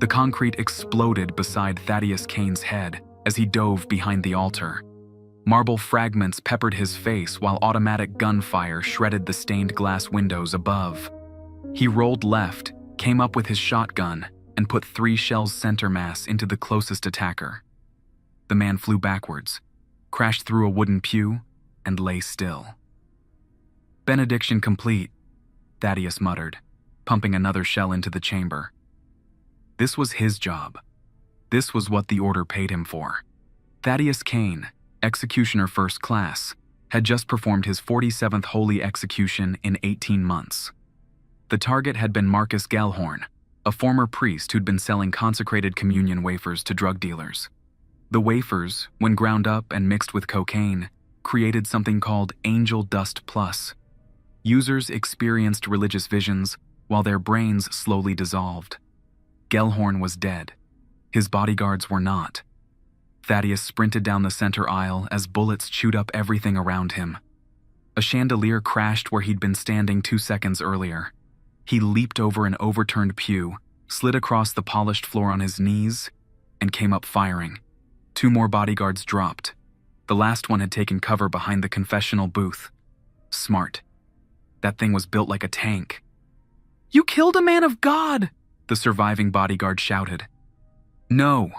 The concrete exploded beside Thaddeus Kane's head as he dove behind the altar. Marble fragments peppered his face while automatic gunfire shredded the stained glass windows above. He rolled left, came up with his shotgun, and put 3 shells center mass into the closest attacker. The man flew backwards, crashed through a wooden pew, and lay still. "Benediction complete," Thaddeus muttered, pumping another shell into the chamber. This was his job. This was what the order paid him for. Thaddeus Kane, executioner first class, had just performed his 47th holy execution in 18 months. The target had been Marcus Gellhorn, a former priest who'd been selling consecrated communion wafers to drug dealers. The wafers, when ground up and mixed with cocaine, created something called Angel Dust Plus. Users experienced religious visions while their brains slowly dissolved. Gellhorn was dead. His bodyguards were not. Thaddeus sprinted down the center aisle as bullets chewed up everything around him. A chandelier crashed where he'd been standing 2 seconds earlier. He leaped over an overturned pew, slid across the polished floor on his knees, and came up firing. 2 more bodyguards dropped. The last one had taken cover behind the confessional booth. Smart. That thing was built like a tank. "You killed a man of God!" the surviving bodyguard shouted. "No,"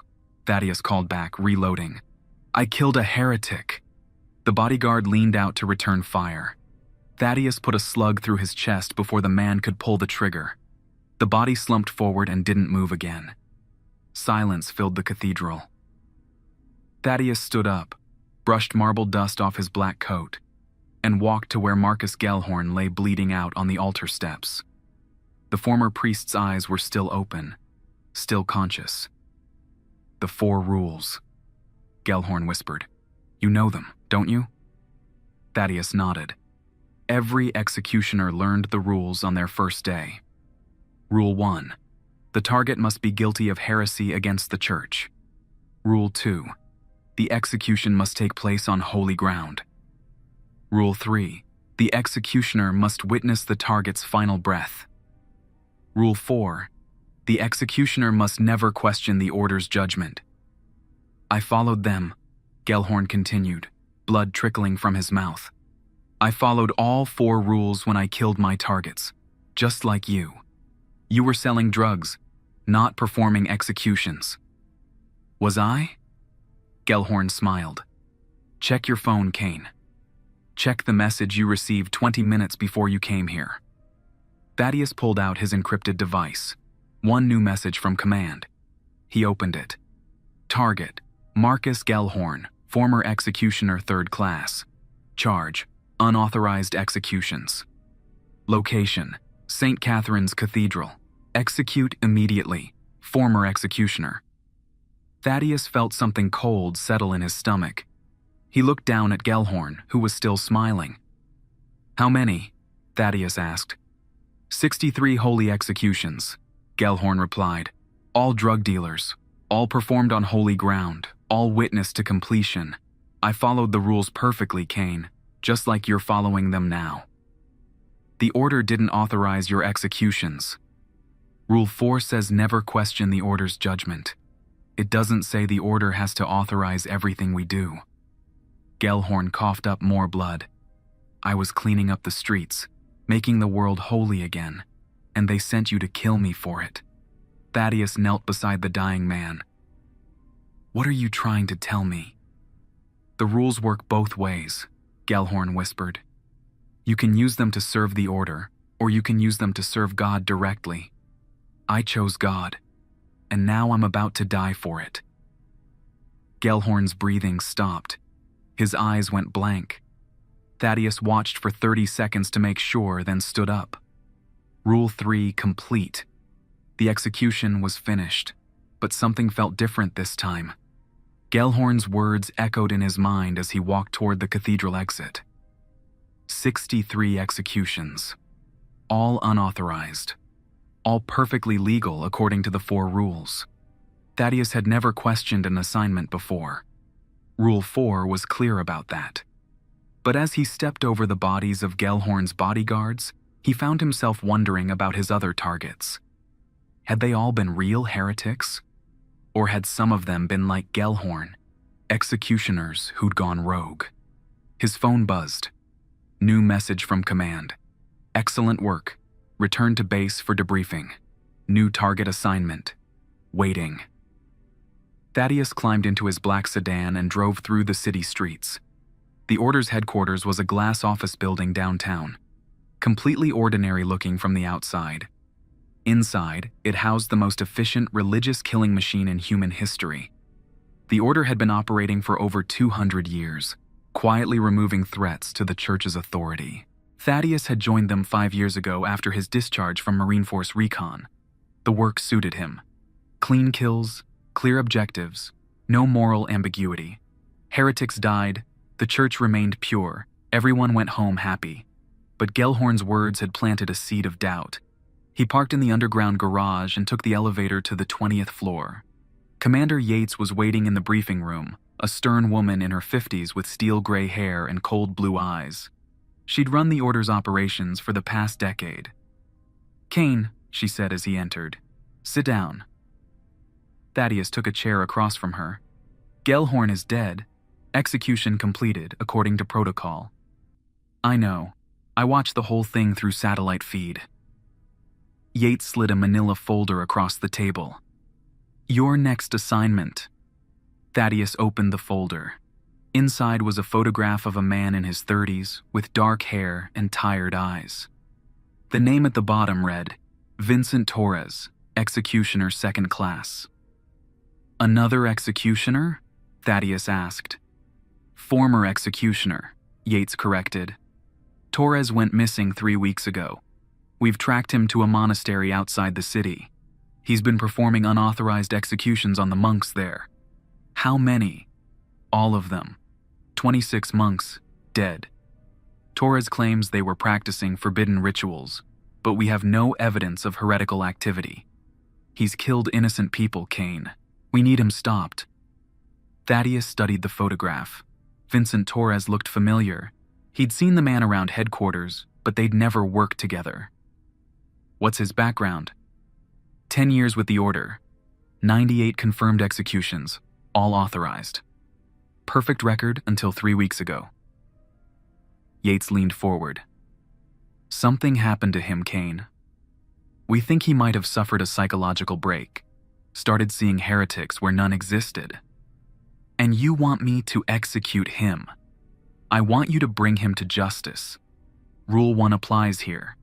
Thaddeus called back, reloading. "I killed a heretic." The bodyguard leaned out to return fire. Thaddeus put a slug through his chest before the man could pull the trigger. The body slumped forward and didn't move again. Silence filled the cathedral. Thaddeus stood up, brushed marble dust off his black coat, and walked to where Marcus Gellhorn lay bleeding out on the altar steps. The former priest's eyes were still open, still conscious. "The 4 rules," Gellhorn whispered. "You know them, don't you?" Thaddeus nodded. Every executioner learned the rules on their first day. Rule 1. The target must be guilty of heresy against the church. Rule 2. The execution must take place on holy ground. Rule 3. The executioner must witness the target's final breath. Rule 4. The executioner must never question the order's judgment. "I followed them," Gellhorn continued, blood trickling from his mouth. "I followed all 4 rules when I killed my targets, just like you. You were selling drugs, not performing executions." "Was I?" Gellhorn smiled. "Check your phone, Kane. Check the message you received 20 minutes before you came here." Thaddeus pulled out his encrypted device. One new message from command. He opened it. Target: Marcus Gellhorn, former executioner 3rd class. Charge: unauthorized executions. Location: St. Catherine's Cathedral. Execute immediately. Former executioner. Thaddeus felt something cold settle in his stomach. He looked down at Gellhorn, who was still smiling. "How many?" Thaddeus asked. 63 holy executions, Gellhorn replied. "All drug dealers, all performed on holy ground, all witnessed to completion. I followed the rules perfectly, Kane, just like you're following them now. The order didn't authorize your executions. Rule 4 says never question the order's judgment. It doesn't say the order has to authorize everything we do." Gellhorn coughed up more blood. "I was cleaning up the streets, making the world holy again, and they sent you to kill me for it." Thaddeus knelt beside the dying man. "What are you trying to tell me?" "The rules work both ways," Gellhorn whispered. "You can use them to serve the order, or you can use them to serve God directly. I chose God, and now I'm about to die for it." Gellhorn's breathing stopped. His eyes went blank. Thaddeus watched for 30 seconds to make sure, then stood up. Rule 3 complete. The execution was finished, but something felt different this time. Gellhorn's words echoed in his mind as he walked toward the cathedral exit. 63 executions. All unauthorized. All perfectly legal according to the 4 rules. Thaddeus had never questioned an assignment before. Rule 4 was clear about that. But as he stepped over the bodies of Gellhorn's bodyguards, he found himself wondering about his other targets. Had they all been real heretics? Or had some of them been like Gellhorn, executioners who'd gone rogue? His phone buzzed. New message from command. Excellent work. Return to base for debriefing. New target assignment. Waiting. Thaddeus climbed into his black sedan and drove through the city streets. The Order's headquarters was a glass office building downtown, completely ordinary looking from the outside. Inside, it housed the most efficient religious killing machine in human history. The Order had been operating for over 200 years, quietly removing threats to the Church's authority. Thaddeus had joined them 5 years ago after his discharge from Marine Force Recon. The work suited him. Clean kills, clear objectives, no moral ambiguity. Heretics died, the Church remained pure, everyone went home happy. But Gellhorn's words had planted a seed of doubt. He parked in the underground garage and took the elevator to the 20th floor. Commander Yates was waiting in the briefing room, a stern woman in her 50s with steel gray hair and cold blue eyes. She'd run the Order's operations for the past decade. "Kane," she said as he entered, "sit down." Thaddeus took a chair across from her. "Gellhorn is dead. Execution completed, according to protocol." "I know. I watched the whole thing through satellite feed." Yates slid a manila folder across the table. "Your next assignment." Thaddeus opened the folder. Inside was a photograph of a man in his 30s with dark hair and tired eyes. The name at the bottom read, Vincent Torres, Executioner 2nd Class. "Another executioner?" Thaddeus asked. "Former executioner," Yates corrected. "Torres went missing 3 weeks ago. We've tracked him to a monastery outside the city. He's been performing unauthorized executions on the monks there." "How many?" "All of them. 26 monks, dead. Torres claims they were practicing forbidden rituals, but we have no evidence of heretical activity. He's killed innocent people, Kane. We need him stopped." Thaddeus studied the photograph. Vincent Torres looked familiar. He'd seen the man around headquarters, but they'd never worked together. "What's his background?" 10 years with the Order. 98 confirmed executions, all authorized. Perfect record until 3 weeks ago. Yates leaned forward. "Something happened to him, Kane. We think he might have suffered a psychological break, started seeing heretics where none existed. And you want me to execute him. I want you to bring him to justice. Rule 1 applies here.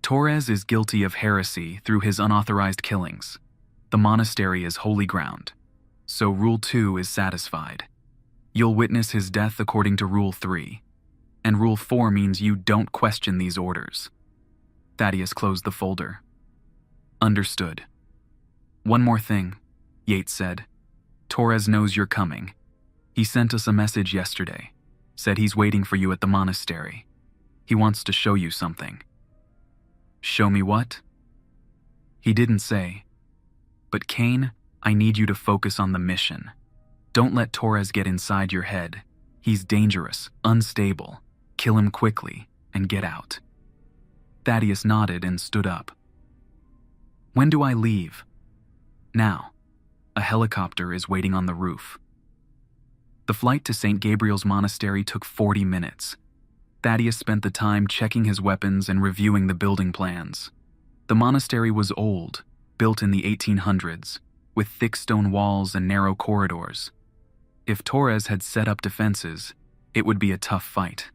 Torres is guilty of heresy through his unauthorized killings. The monastery is holy ground, so Rule 2 is satisfied. You'll witness his death according to Rule 3, and Rule 4 means you don't question these orders." Thaddeus closed the folder. "Understood. One more thing," Yates said. "Torres knows you're coming. He sent us a message yesterday, said he's waiting for you at the monastery. He wants to show you something." "Show me what?" "He didn't say. But Kane, I need you to focus on the mission. Don't let Torres get inside your head. He's dangerous, unstable. Kill him quickly and get out." Thaddeus nodded and stood up. "When do I leave?" "Now. A helicopter is waiting on the roof." The flight to St. Gabriel's Monastery took 40 minutes. Thaddeus spent the time checking his weapons and reviewing the building plans. The monastery was old, built in the 1800s, with thick stone walls and narrow corridors. If Torres had set up defenses, it would be a tough fight.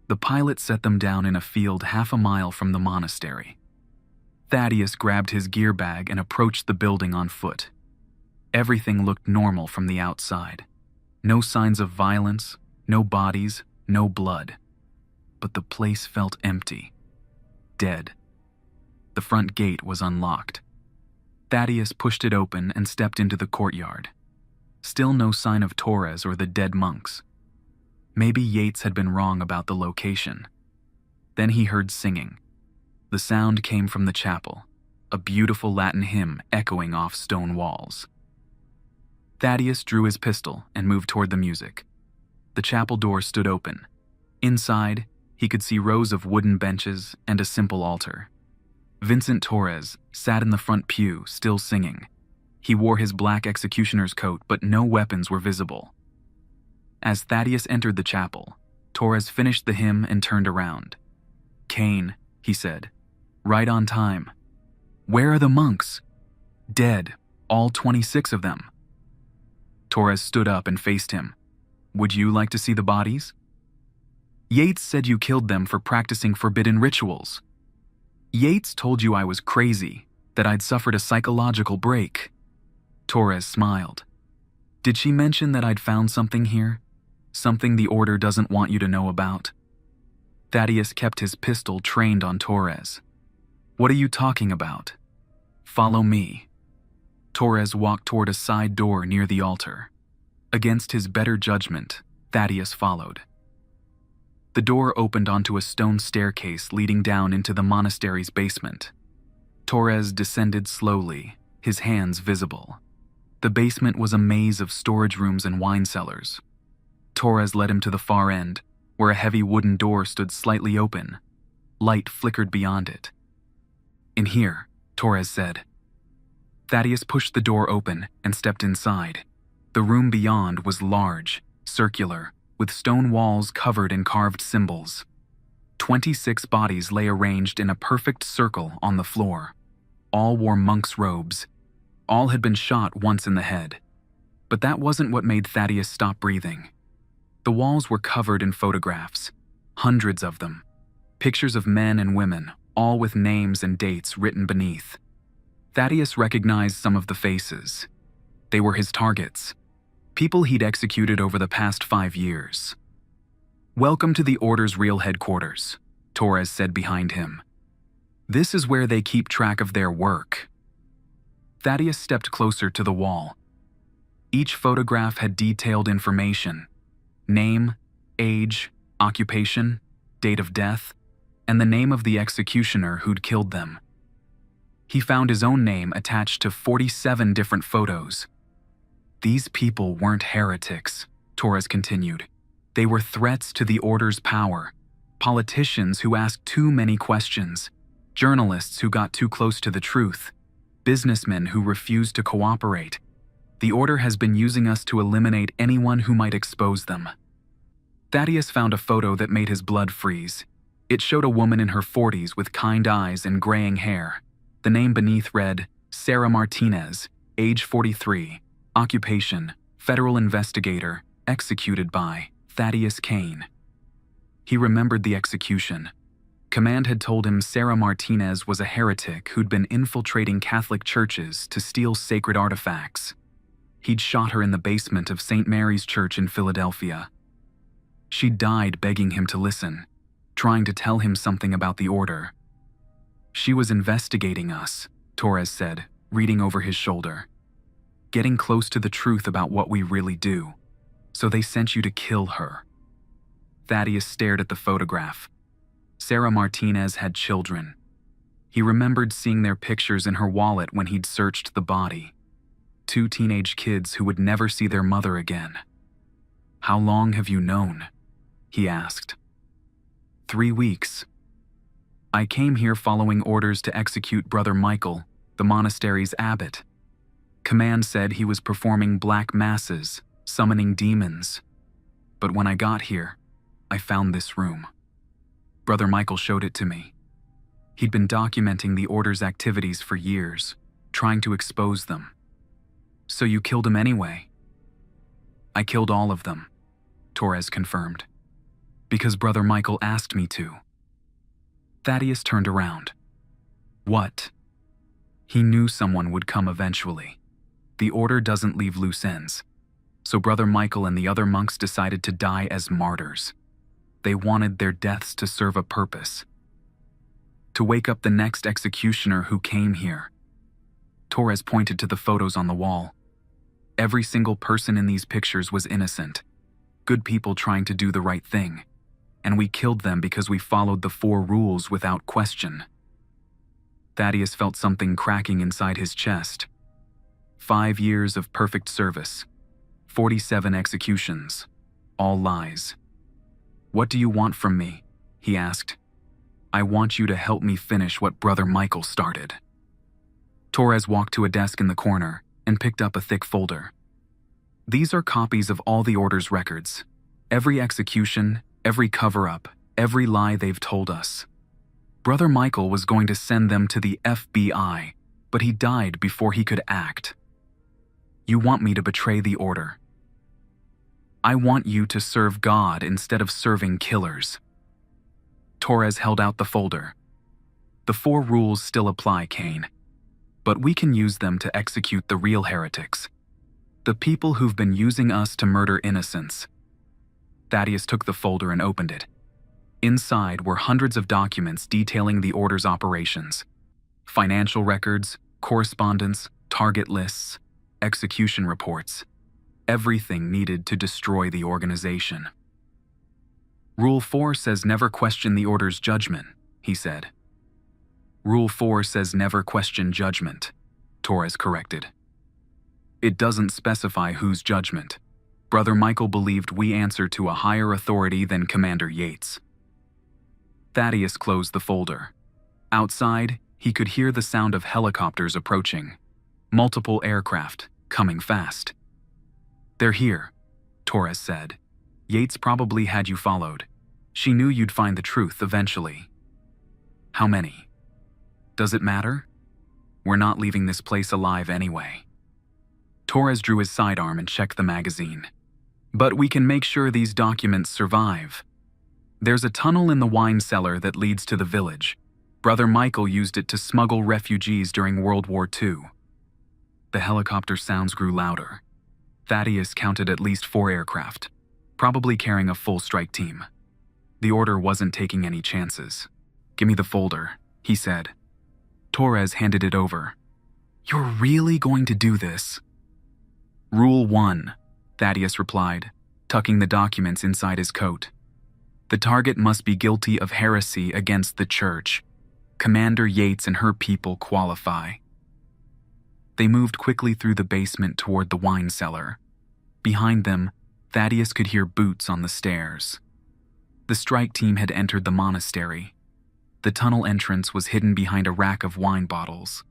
The pilot set them down in a field half a mile from the monastery. Thaddeus grabbed his gear bag and approached the building on foot. Everything looked normal from the outside. No signs of violence, no bodies, no blood. But the place felt empty. Dead. The front gate was unlocked. Thaddeus pushed it open and stepped into the courtyard. Still no sign of Torres or the dead monks. Maybe Yates had been wrong about the location. Then he heard singing. The sound came from the chapel, a beautiful Latin hymn echoing off stone walls. Thaddeus drew his pistol and moved toward the music. The chapel door stood open. Inside, he could see rows of wooden benches and a simple altar. Vincent Torres sat in the front pew, still singing. He wore his black executioner's coat, but no weapons were visible. As Thaddeus entered the chapel, Torres finished the hymn and turned around. "Cain," he said, "right on time. Where are the monks?" "Dead, all 26 of them." Torres stood up and faced him. "Would you like to see the bodies?" "Yates said you killed them for practicing forbidden rituals." "Yates told you I was crazy, that I'd suffered a psychological break." Torres smiled. "Did she mention that I'd found something here? Something the Order doesn't want you to know about?" Thaddeus kept his pistol trained on Torres. "What are you talking about?" "Follow me." Torres walked toward a side door near the altar. Against his better judgment, Thaddeus followed. The door opened onto a stone staircase leading down into the monastery's basement. Torres descended slowly, his hands visible. The basement was a maze of storage rooms and wine cellars. Torres led him to the far end, where a heavy wooden door stood slightly open. Light flickered beyond it. "In here," Torres said. Thaddeus pushed the door open and stepped inside. The room beyond was large, circular, with stone walls covered in carved symbols. 26 bodies lay arranged in a perfect circle on the floor. All wore monks' robes. All had been shot once in the head. But that wasn't what made Thaddeus stop breathing. The walls were covered in photographs, hundreds of them. Pictures of men and women, all with names and dates written beneath. Thaddeus recognized some of the faces. They were his targets. People he'd executed over the past 5 years. "Welcome to the Order's real headquarters," Torres said behind him. "This is where they keep track of their work." Thaddeus stepped closer to the wall. Each photograph had detailed information: name, age, occupation, date of death, and the name of the executioner who'd killed them. He found his own name attached to 47 different photos. "These people weren't heretics," Torres continued. "They were threats to the Order's power, politicians who asked too many questions, journalists who got too close to the truth, businessmen who refused to cooperate. The Order has been using us to eliminate anyone who might expose them." Thaddeus found a photo that made his blood freeze. It showed a woman in her 40s with kind eyes and graying hair. The name beneath read, Sarah Martinez, age 43, occupation, federal investigator, executed by Thaddeus Cain. He remembered the execution. Command had told him Sarah Martinez was a heretic who'd been infiltrating Catholic churches to steal sacred artifacts. He'd shot her in the basement of St. Mary's Church in Philadelphia. She died begging him to listen, trying to tell him something about the Order. "She was investigating us," Torres said, reading over his shoulder. "Getting close to the truth about what we really do. So they sent you to kill her." Thaddeus stared at the photograph. Sarah Martinez had children. He remembered seeing their pictures in her wallet when he'd searched the body. 2 teenage kids who would never see their mother again. "How long have you known?" he asked. 3 weeks. "I came here following orders to execute Brother Michael, the monastery's abbot. Command said he was performing black masses, summoning demons. But when I got here, I found this room. Brother Michael showed it to me. He'd been documenting the Order's activities for years, trying to expose them. So you killed him anyway?" "I killed all of them," Torres confirmed. "Because Brother Michael asked me to." Thaddeus turned around. "What?" He knew someone would come eventually. The Order doesn't leave loose ends. So Brother Michael and the other monks decided to die as martyrs. They wanted their deaths to serve a purpose. To wake up the next executioner who came here. Torres pointed to the photos on the wall. Every single person in these pictures was innocent. Good people trying to do the right thing. And we killed them because we followed the 4 rules without question. Thaddeus felt something cracking inside his chest. 5 years of perfect service. 47 executions. All lies. "What do you want from me?" he asked. I want you to help me finish what Brother Michael started." Torres walked to a desk in the corner and picked up a thick folder. "These are copies of all the order's records. Every execution, every cover-up, every lie they've told us. Brother Michael was going to send them to the FBI, but he died before he could act. You want me to betray the order. I want you to serve God instead of serving killers." Torres held out the folder. "The 4 rules still apply, Kane. But we can use them to execute the real heretics. The people who've been using us to murder innocents." Thaddeus took the folder and opened it. Inside were hundreds of documents detailing the order's operations. Financial records, correspondence, target lists, execution reports. Everything needed to destroy the organization. "Rule 4 says never question the order's judgment," he said. "Rule 4 says never question judgment," Torres corrected. "It doesn't specify whose judgment. Brother Michael believed we answer to a higher authority than Commander Yates." Thaddeus closed the folder. Outside, he could hear the sound of helicopters approaching. Multiple aircraft, coming fast. "They're here," Torres said. "Yates probably had you followed. She knew you'd find the truth eventually." "How many? Does it matter? We're not leaving this place alive anyway." Torres drew his sidearm and checked the magazine. "But we can make sure these documents survive. There's a tunnel in the wine cellar that leads to the village. Brother Michael used it to smuggle refugees during World War II." The helicopter sounds grew louder. Thaddeus counted at least 4 aircraft, probably carrying a full strike team. The order wasn't taking any chances. "Give me the folder," he said. Torres handed it over. "You're really going to do this?" "Rule 1, Thaddeus replied, tucking the documents inside his coat. "The target must be guilty of heresy against the church. Commander Yates and her people qualify." They moved quickly through the basement toward the wine cellar. Behind them, Thaddeus could hear boots on the stairs. The strike team had entered the monastery. The tunnel entrance was hidden behind a rack of wine bottles.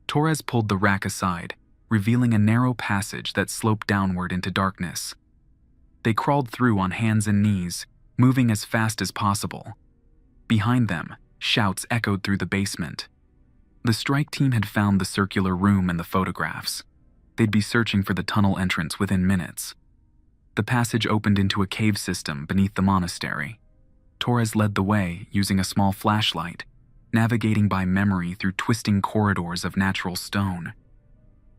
Torres pulled the rack aside, revealing a narrow passage that sloped downward into darkness. They crawled through on hands and knees, moving as fast as possible. Behind them, shouts echoed through the basement. The strike team had found the circular room and the photographs. They'd be searching for the tunnel entrance within minutes. The passage opened into a cave system beneath the monastery. Torres led the way, using a small flashlight, navigating by memory through twisting corridors of natural stone.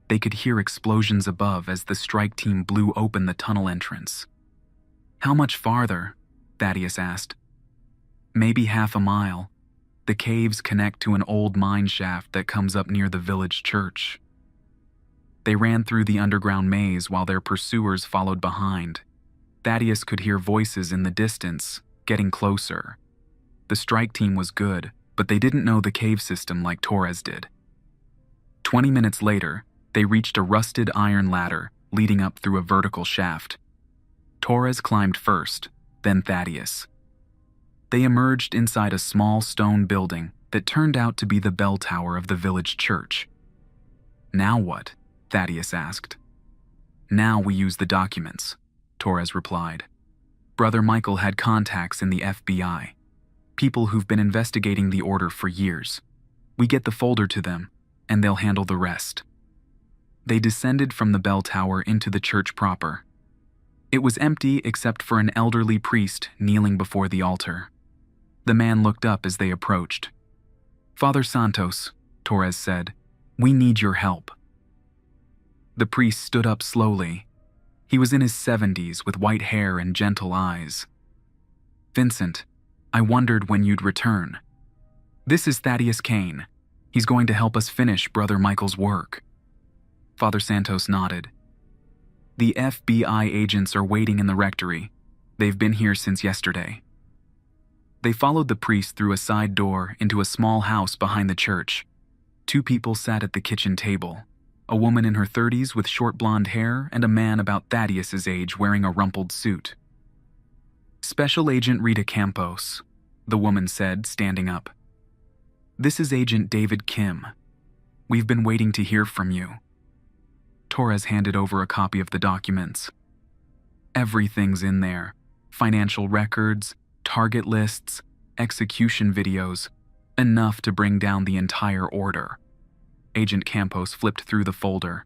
They could hear explosions above as the strike team blew open the tunnel entrance. "How much farther?" Thaddeus asked. "Maybe half a mile. The caves connect to an old mine shaft that comes up near the village church." They ran through the underground maze while their pursuers followed behind. Thaddeus could hear voices in the distance, getting closer. The strike team was good, but they didn't know the cave system like Torres did. 20 minutes later, they reached a rusted iron ladder leading up through a vertical shaft. Torres climbed first, then Thaddeus. They emerged inside a small stone building that turned out to be the bell tower of the village church. "Now what?" Thaddeus asked. "Now we use the documents," Torres replied. "Brother Michael had contacts in the FBI, people who've been investigating the order for years. We get the folder to them, and they'll handle the rest." They descended from the bell tower into the church proper. It was empty except for an elderly priest kneeling before the altar. The man looked up as they approached. "Father Santos," Torres said, "we need your help." The priest stood up slowly. He was in his 70s with white hair and gentle eyes. "Vincent, I wondered when you'd return. This is Thaddeus Kane. He's going to help us finish Brother Michael's work." Father Santos nodded. "The FBI agents are waiting in the rectory. They've been here since yesterday." They followed the priest through a side door into a small house behind the church. 2 people sat at the kitchen table. A woman in her 30s with short blonde hair and a man about Thaddeus's age wearing a rumpled suit. "Special Agent Rita Campos," the woman said, standing up. "This is Agent David Kim. We've been waiting to hear from you." Torres handed over a copy of the documents. "Everything's in there. Financial records, target lists, execution videos, enough to bring down the entire order." Agent Campos flipped through the folder.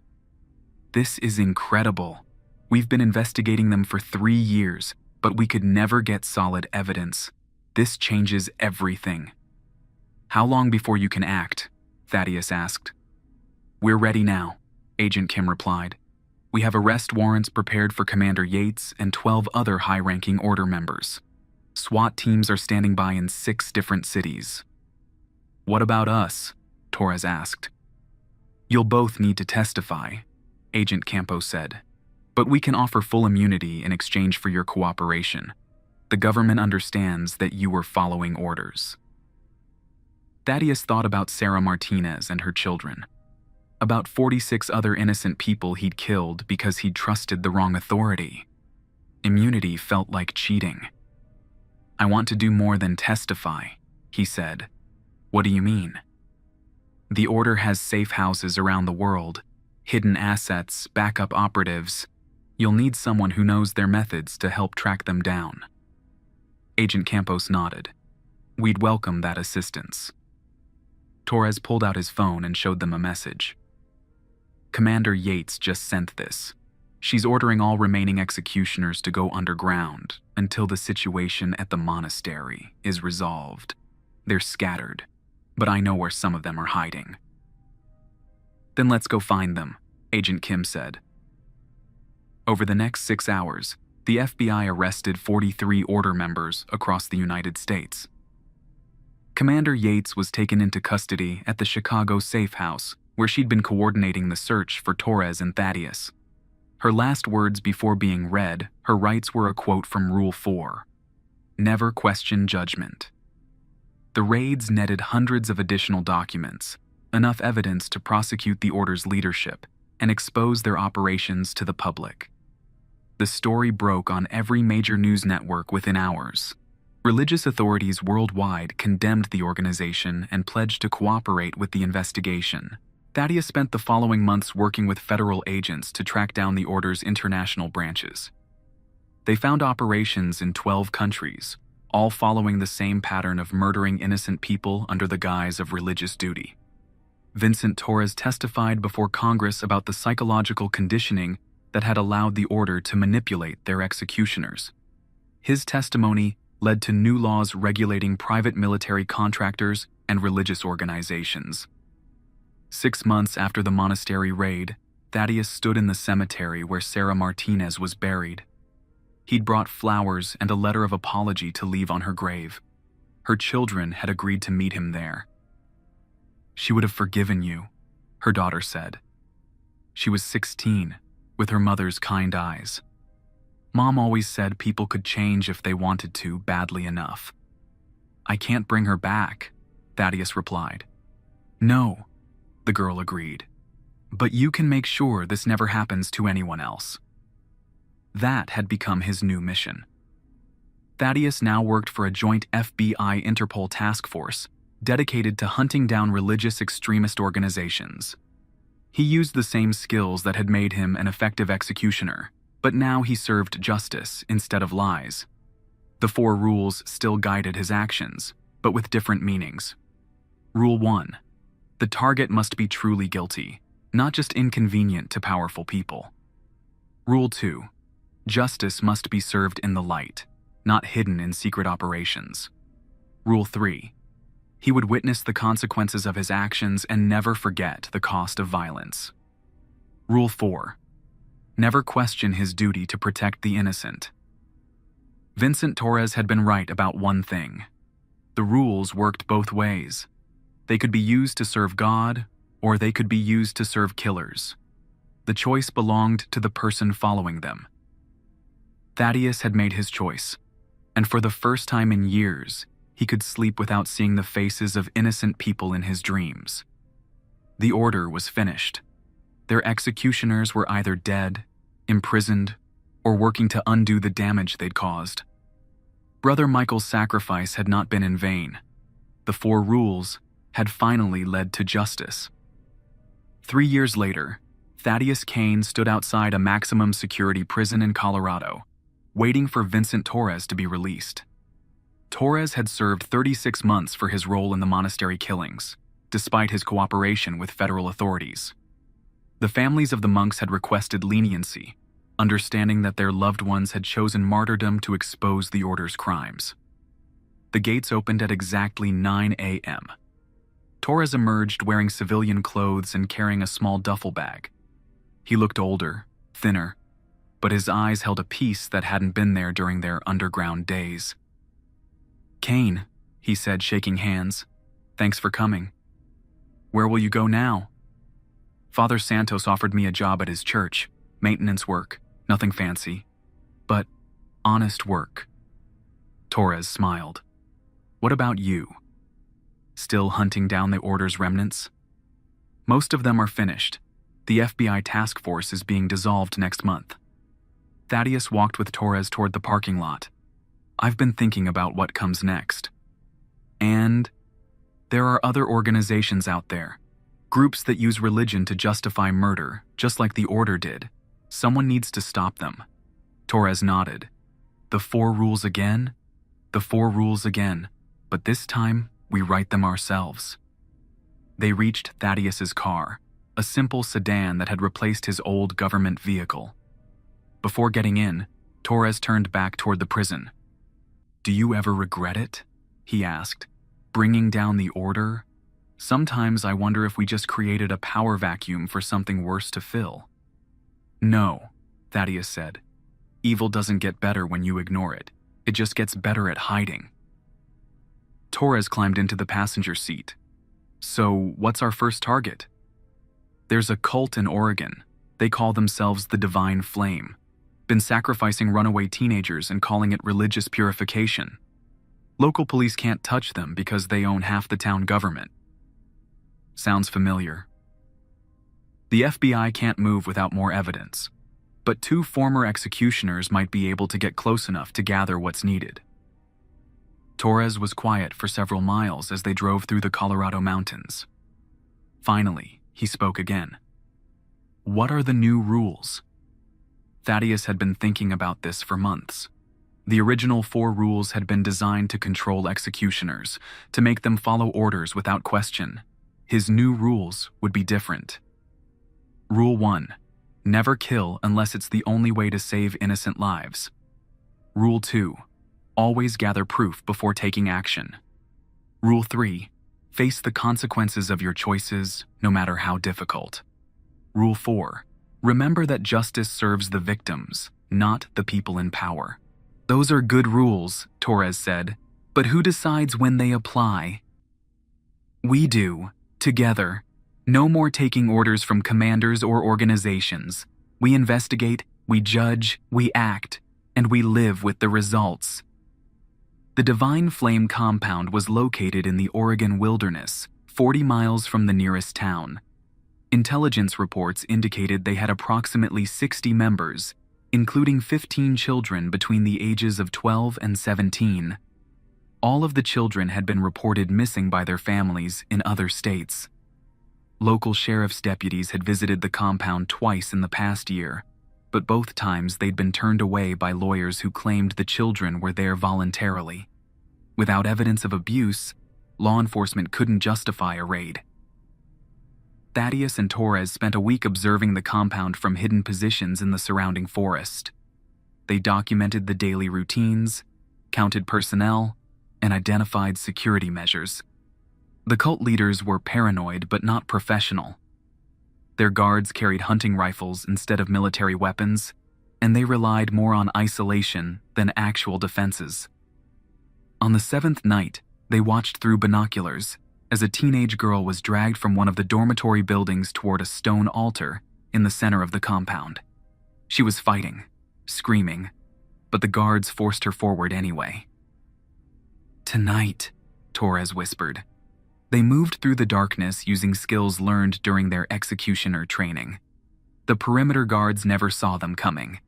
"This is incredible. We've been investigating them for 3 years, but we could never get solid evidence. This changes everything." "How long before you can act?" Thaddeus asked. "We're ready now," Agent Kim replied. "We have arrest warrants prepared for Commander Yates and 12 other high-ranking order members. SWAT teams are standing by in 6 different cities." "What about us?" Torres asked. "You'll both need to testify," Agent Campos said. "But we can offer full immunity in exchange for your cooperation. The government understands that you were following orders." Thaddeus thought about Sarah Martinez and her children. About 46 other innocent people he'd killed because he'd trusted the wrong authority. Immunity felt like cheating. "I want to do more than testify," he said. "What do you mean?" "The order has safe houses around the world, hidden assets, backup operatives. You'll need someone who knows their methods to help track them down." Agent Campos nodded. "We'd welcome that assistance." Torres pulled out his phone and showed them a message. "Commander Yates just sent this. She's ordering all remaining executioners to go underground until the situation at the monastery is resolved. They're scattered, but I know where some of them are hiding." "Then let's go find them," Agent Kim said. Over the next 6 hours, the FBI arrested 43 order members across the United States. Commander Yates was taken into custody at the Chicago safe house, where she'd been coordinating the search for Torres and Thaddeus. Her last words before being read, her rights were a quote from Rule 4. "Never question judgment." The raids netted hundreds of additional documents, enough evidence to prosecute the order's leadership and expose their operations to the public. The story broke on every major news network within hours. Religious authorities worldwide condemned the organization and pledged to cooperate with the investigation. Thaddeus spent the following months working with federal agents to track down the order's international branches. They found operations in 12 countries, all following the same pattern of murdering innocent people under the guise of religious duty. Vincent Torres testified before Congress about the psychological conditioning that had allowed the order to manipulate their executioners. His testimony led to new laws regulating private military contractors and religious organizations. 6 months after the monastery raid, Thaddeus stood in the cemetery where Sarah Martinez was buried. He'd brought flowers and a letter of apology to leave on her grave. Her children had agreed to meet him there. "She would have forgiven you," her daughter said. She was 16, with her mother's kind eyes. "Mom always said people could change if they wanted to badly enough." "I can't bring her back," Thaddeus replied. "No," the girl agreed. "But you can make sure this never happens to anyone else." That had become his new mission. Thaddeus now worked for a joint FBI-Interpol task force dedicated to hunting down religious extremist organizations. He used the same skills that had made him an effective executioner, but now he served justice instead of lies. The 4 rules still guided his actions, but with different meanings. Rule 1. The target must be truly guilty, not just inconvenient to powerful people. Rule 2. Justice must be served in the light, not hidden in secret operations. Rule 3. He would witness the consequences of his actions and never forget the cost of violence. Rule 4. Never question his duty to protect the innocent. Vincent Torres had been right about one thing. The rules worked both ways. They could be used to serve God, or they could be used to serve killers. The choice belonged to the person following them. Thaddeus had made his choice, and for the first time in years, he could sleep without seeing the faces of innocent people in his dreams. The order was finished. Their executioners were either dead, imprisoned, or working to undo the damage they'd caused. Brother Michael's sacrifice had not been in vain. The 4 rules had finally led to justice. 3 years later, Thaddeus Kane stood outside a maximum security prison in Colorado, waiting for Vincent Torres to be released. Torres had served 36 months for his role in the monastery killings, despite his cooperation with federal authorities. The families of the monks had requested leniency, understanding that their loved ones had chosen martyrdom to expose the order's crimes. The gates opened at exactly 9 a.m. Torres emerged wearing civilian clothes and carrying a small duffel bag. He looked older, thinner, but his eyes held a peace that hadn't been there during their underground days. "Kane," he said, shaking hands, "thanks for coming. Where will you go now?" "Father Santos offered me a job at his church, maintenance work, nothing fancy, but honest work." Torres smiled. "What about you? Still hunting down the order's remnants?" "Most of them are finished. The FBI task force is being dissolved next month." Thaddeus walked with Torres toward the parking lot. "I've been thinking about what comes next. And there are other organizations out there, groups that use religion to justify murder, just like the Order did. Someone needs to stop them." Torres nodded. "The 4 rules again? The 4 rules again, but this time we write them ourselves." They reached Thaddeus's car, a simple sedan that had replaced his old government vehicle. Before getting in, Torres turned back toward the prison. "Do you ever regret it?" he asked. "Bringing down the order? Sometimes I wonder if we just created a power vacuum for something worse to fill." "No," Thaddeus said. "Evil doesn't get better when you ignore it. It just gets better at hiding." Torres climbed into the passenger seat. "So, what's our first target?" "There's a cult in Oregon. They call themselves the Divine Flame. Been sacrificing runaway teenagers and calling it religious purification. Local police can't touch them because they own half the town government." "Sounds familiar." "The FBI can't move without more evidence, but 2 former executioners might be able to get close enough to gather what's needed." Torres was quiet for several miles as they drove through the Colorado mountains. Finally, he spoke again. "What are the new rules?" Thaddeus had been thinking about this for months. The original 4 rules had been designed to control executioners, to make them follow orders without question. His new rules would be different. Rule 1. Never kill unless it's the only way to save innocent lives. Rule 2. Always gather proof before taking action. Rule 3. Face the consequences of your choices, no matter how difficult. Rule 4. Remember that justice serves the victims, not the people in power. "Those are good rules," Torres said, "but who decides when they apply?" "We do, together. No more taking orders from commanders or organizations. We investigate, we judge, we act, and we live with the results." The Divine Flame compound was located in the Oregon wilderness, 40 miles from the nearest town. Intelligence reports indicated they had approximately 60 members, including 15 children between the ages of 12 and 17. All of the children had been reported missing by their families in other states. Local sheriff's deputies had visited the compound twice in the past year, but both times they'd been turned away by lawyers who claimed the children were there voluntarily. Without evidence of abuse, law enforcement couldn't justify a raid. Thaddeus and Torres spent a week observing the compound from hidden positions in the surrounding forest. They documented the daily routines, counted personnel, and identified security measures. The cult leaders were paranoid but not professional. Their guards carried hunting rifles instead of military weapons, and they relied more on isolation than actual defenses. On the 7th night, they watched through binoculars as a teenage girl was dragged from one of the dormitory buildings toward a stone altar in the center of the compound. She was fighting, screaming, but the guards forced her forward anyway. "Tonight," Torres whispered. They moved through the darkness using skills learned during their executioner training. The perimeter guards never saw them coming.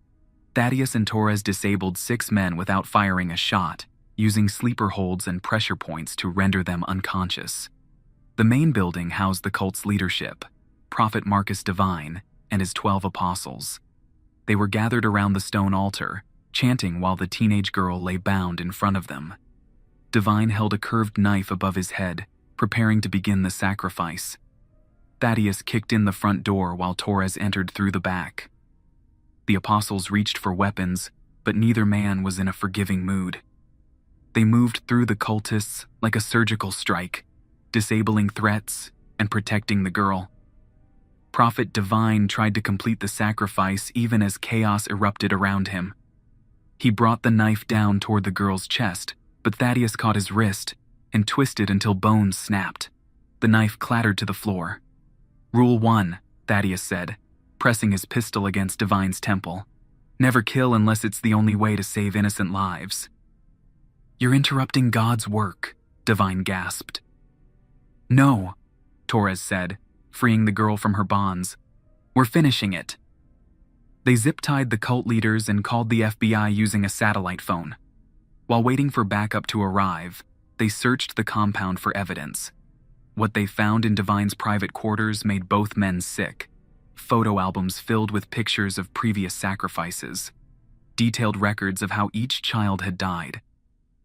Thaddeus and Torres disabled 6 men without firing a shot, using sleeper holds and pressure points to render them unconscious. The main building housed the cult's leadership, Prophet Marcus Divine, and his 12 apostles. They were gathered around the stone altar, chanting while the teenage girl lay bound in front of them. Divine held a curved knife above his head, preparing to begin the sacrifice. Thaddeus kicked in the front door while Torres entered through the back. The apostles reached for weapons, but neither man was in a forgiving mood. They moved through the cultists like a surgical strike, disabling threats and protecting the girl. Prophet Divine tried to complete the sacrifice even as chaos erupted around him. He brought the knife down toward the girl's chest, but Thaddeus caught his wrist and twisted until bones snapped. The knife clattered to the floor. "Rule 1, Thaddeus said, pressing his pistol against Divine's temple. "Never kill unless it's the only way to save innocent lives." "You're interrupting God's work," Divine gasped. "No," Torres said, freeing the girl from her bonds. "We're finishing it." They zip-tied the cult leaders and called the FBI using a satellite phone. While waiting for backup to arrive, they searched the compound for evidence. What they found in Divine's private quarters made both men sick. Photo albums filled with pictures of previous sacrifices, detailed records of how each child had died,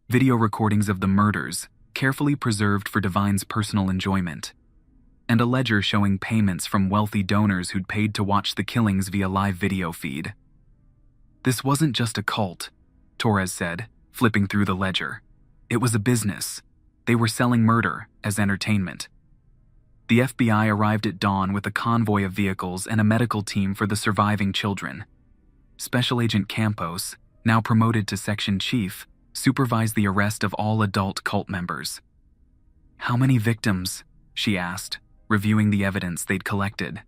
video recordings of the murders, carefully preserved for Divine's personal enjoyment, and a ledger showing payments from wealthy donors who'd paid to watch the killings via live video feed. "This wasn't just a cult," Torres said, flipping through the ledger. "It was a business. They were selling murder as entertainment." The FBI arrived at dawn with a convoy of vehicles and a medical team for the surviving children. Special Agent Campos, now promoted to section chief, supervised the arrest of all adult cult members. "How many victims?" she asked, reviewing the evidence they'd collected.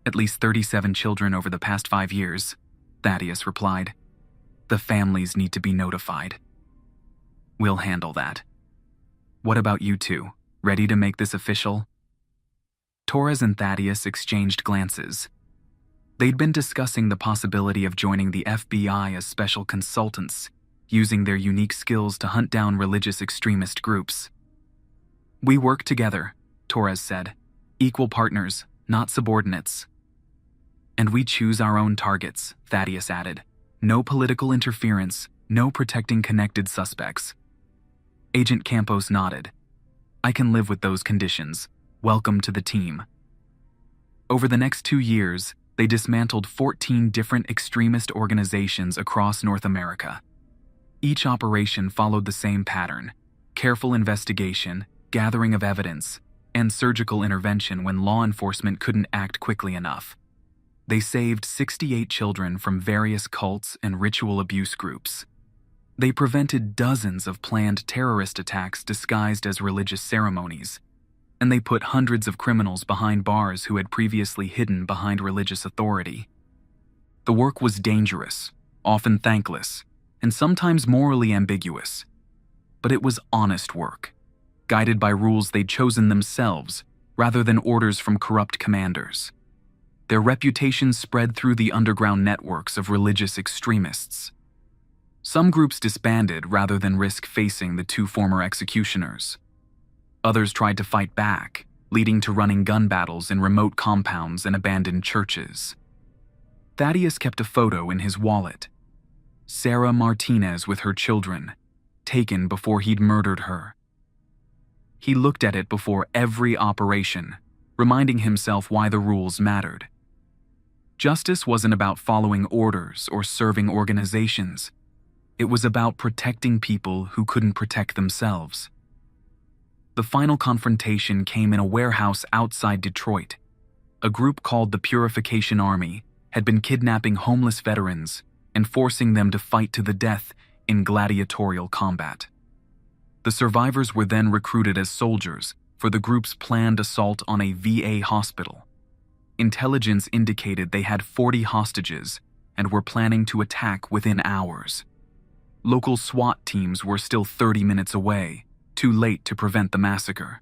"At least 37 children over the past 5 years, Thaddeus replied. "The families need to be notified." "We'll handle that. What about you two? Ready to make this official?" Torres and Thaddeus exchanged glances. They'd been discussing the possibility of joining the FBI as special consultants, using their unique skills to hunt down religious extremist groups. "We work together," Torres said. "Equal partners, not subordinates." "And we choose our own targets," Thaddeus added. "No political interference, no protecting connected suspects." Agent Campos nodded. "I can live with those conditions. Welcome to the team." Over the next 2 years, they dismantled 14 different extremist organizations across North America. Each operation followed the same pattern: careful investigation, gathering of evidence, and surgical intervention when law enforcement couldn't act quickly enough. They saved 68 children from various cults and ritual abuse groups. They prevented dozens of planned terrorist attacks disguised as religious ceremonies, and they put hundreds of criminals behind bars who had previously hidden behind religious authority. The work was dangerous, often thankless, and sometimes morally ambiguous. But it was honest work, guided by rules they'd chosen themselves rather than orders from corrupt commanders. Their reputation spread through the underground networks of religious extremists. Some groups disbanded rather than risk facing the 2 former executioners. Others tried to fight back, leading to running gun battles in remote compounds and abandoned churches. Thaddeus kept a photo in his wallet. Sarah Martinez with her children, taken before he'd murdered her. He looked at it before every operation, reminding himself why the rules mattered. Justice wasn't about following orders or serving organizations. It was about protecting people who couldn't protect themselves. The final confrontation came in a warehouse outside Detroit. A group called the Purification Army had been kidnapping homeless veterans and forcing them to fight to the death in gladiatorial combat. The survivors were then recruited as soldiers for the group's planned assault on a VA hospital. Intelligence indicated they had 40 hostages and were planning to attack within hours. Local SWAT teams were still 30 minutes away, too late to prevent the massacre.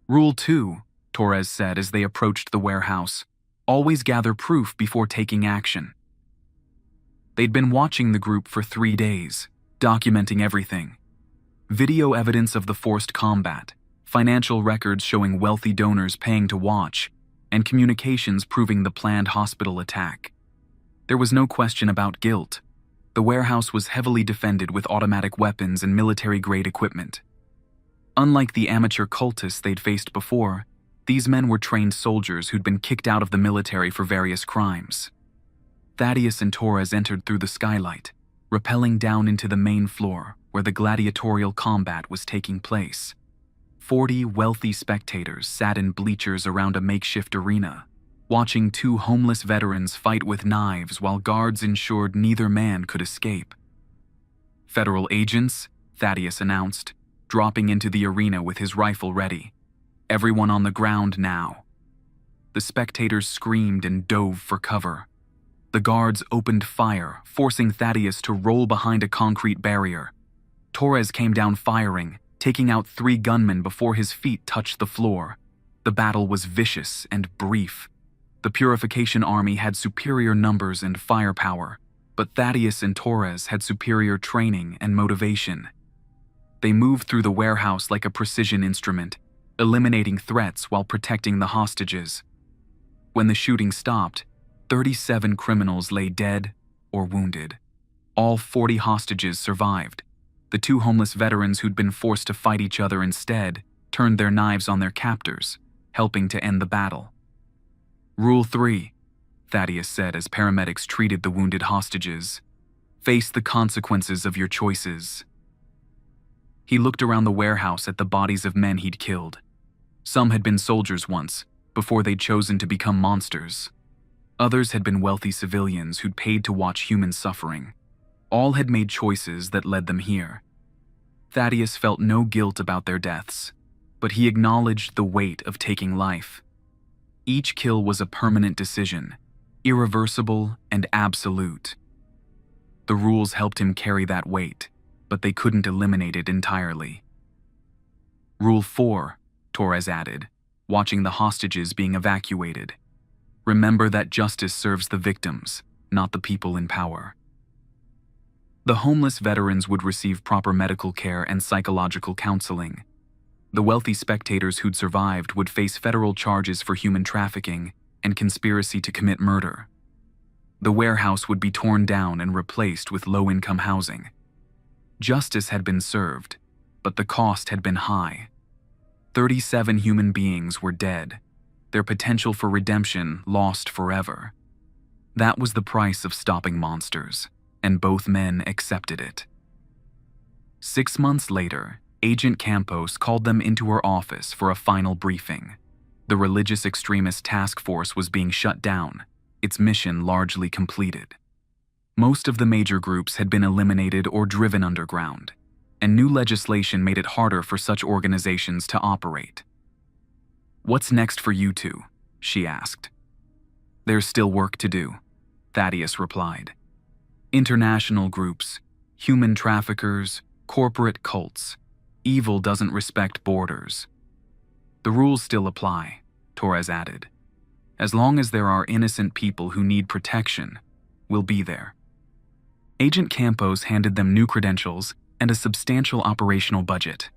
"Rule 2, Torres said as they approached the warehouse. "Always gather proof before taking action." They'd been watching the group for 3 days. documenting everything. Video evidence of the forced combat, financial records showing wealthy donors paying to watch, and communications proving the planned hospital attack. There was no question about guilt. The warehouse was heavily defended with automatic weapons and military-grade equipment. Unlike the amateur cultists they'd faced before, these men were trained soldiers who'd been kicked out of the military for various crimes. Thaddeus and Torres entered through the skylight, rappelling down into the main floor where the gladiatorial combat was taking place. 40 wealthy spectators sat in bleachers around a makeshift arena, watching two homeless veterans fight with knives while guards ensured neither man could escape. "Federal agents," Thaddeus announced, dropping into the arena with his rifle ready. "Everyone on the ground now." The spectators screamed and dove for cover. The guards opened fire, forcing Thaddeus to roll behind a concrete barrier. Torres came down firing, taking out 3 gunmen before his feet touched the floor. The battle was vicious and brief. The Purification Army had superior numbers and firepower, but Thaddeus and Torres had superior training and motivation. They moved through the warehouse like a precision instrument, eliminating threats while protecting the hostages. When the shooting stopped, 37 criminals lay dead or wounded. All 40 hostages survived. The 2 homeless veterans who'd been forced to fight each other instead turned their knives on their captors, helping to end the battle. "Rule 3, Thaddeus said as paramedics treated the wounded hostages. "Face the consequences of your choices." He looked around the warehouse at the bodies of men he'd killed. Some had been soldiers once, before they'd chosen to become monsters. Others had been wealthy civilians who'd paid to watch human suffering. All had made choices that led them here. Thaddeus felt no guilt about their deaths, but he acknowledged the weight of taking life. Each kill was a permanent decision, irreversible and absolute. The rules helped him carry that weight, but they couldn't eliminate it entirely. "Rule 4, Torres added, watching the hostages being evacuated. "Remember that justice serves the victims, not the people in power." The homeless veterans would receive proper medical care and psychological counseling. The wealthy spectators who'd survived would face federal charges for human trafficking and conspiracy to commit murder. The warehouse would be torn down and replaced with low-income housing. Justice had been served, but the cost had been high. 37 human beings were dead, their potential for redemption lost forever. That was the price of stopping monsters, and both men accepted it. 6 months later, Agent Campos called them into her office for a final briefing. The religious extremist task force was being shut down, its mission largely completed. Most of the major groups had been eliminated or driven underground, and new legislation made it harder for such organizations to operate. "What's next for you two?" she asked. "There's still work to do," Thaddeus replied. "International groups, human traffickers, corporate cults. Evil doesn't respect borders." "The rules still apply," Torres added. "As long as there are innocent people who need protection, we'll be there." Agent Campos handed them new credentials and a substantial operational budget.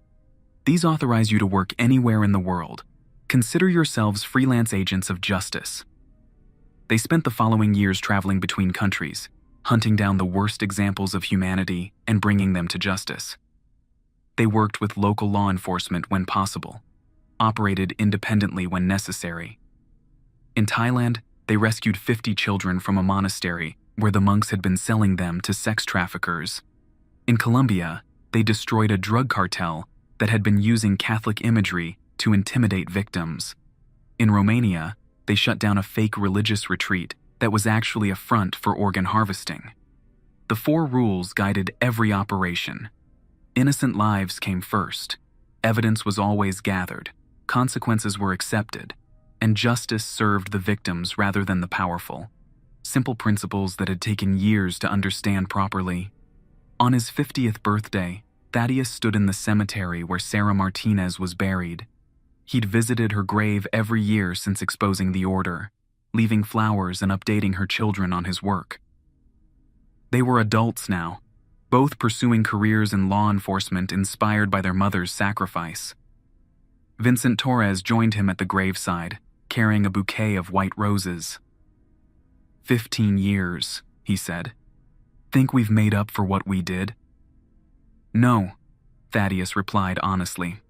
"These authorize you to work anywhere in the world. Consider yourselves freelance agents of justice." They spent the following years traveling between countries, hunting down the worst examples of humanity and bringing them to justice. They worked with local law enforcement when possible, operated independently when necessary. In Thailand, they rescued 50 children from a monastery where the monks had been selling them to sex traffickers. In Colombia, they destroyed a drug cartel that had been using Catholic imagery to intimidate victims. In Romania, they shut down a fake religious retreat that was actually a front for organ harvesting. The 4 rules guided every operation. Innocent lives came first, evidence was always gathered, consequences were accepted, and justice served the victims rather than the powerful. Simple principles that had taken years to understand properly. On his 50th birthday, Thaddeus stood in the cemetery where Sarah Martinez was buried. He'd visited her grave every year since exposing the order, leaving flowers and updating her children on his work. They were adults now, both pursuing careers in law enforcement inspired by their mother's sacrifice. Vincent Torres joined him at the graveside, carrying a bouquet of white roses. 15 years, he said. Think we've made up for what we did? No, Thaddeus replied honestly.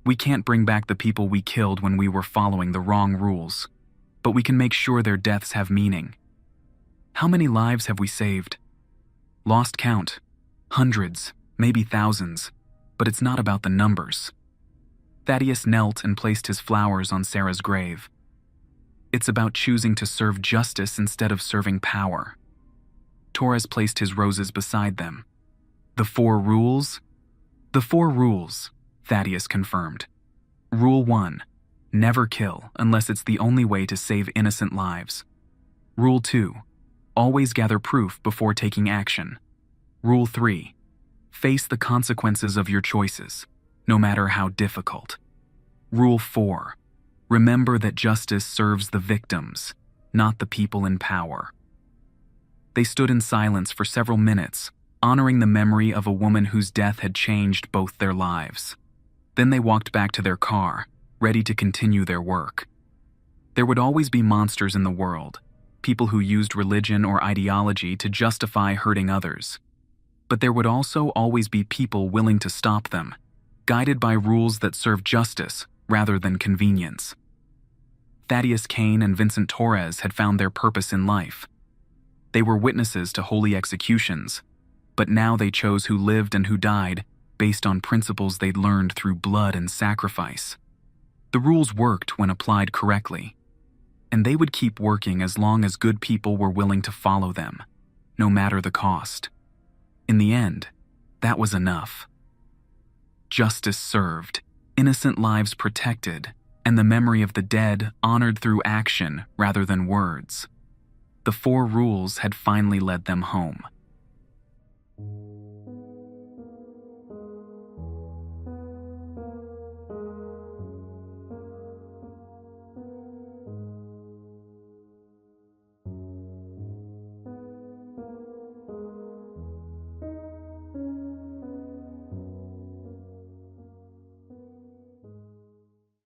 We can't bring back the people we killed when we were following the wrong rules, but we can make sure their deaths have meaning. How many lives have we saved? Lost count. Hundreds, maybe thousands, but it's not about the numbers. Thaddeus knelt and placed his flowers on Sarah's grave. It's about choosing to serve justice instead of serving power. Torres placed his roses beside them. The 4 rules? The 4 rules, Thaddeus confirmed. Rule 1. Never kill unless it's the only way to save innocent lives. Rule 2. Always gather proof before taking action. Rule 3. Face the consequences of your choices, no matter how difficult. Rule 4. Remember that justice serves the victims, not the people in power. They stood in silence for several minutes, honoring the memory of a woman whose death had changed both their lives. Then they walked back to their car, ready to continue their work. There would always be monsters in the world, people who used religion or ideology to justify hurting others. But there would also always be people willing to stop them, guided by rules that serve justice rather than convenience. Thaddeus Kane and Vincent Torres had found their purpose in life. They were witnesses to holy executions, but now they chose who lived and who died based on principles they'd learned through blood and sacrifice. The rules worked when applied correctly, and they would keep working as long as good people were willing to follow them, no matter the cost. In the end, that was enough. Justice served, innocent lives protected, and the memory of the dead honored through action rather than words. The 4 rules had finally led them home.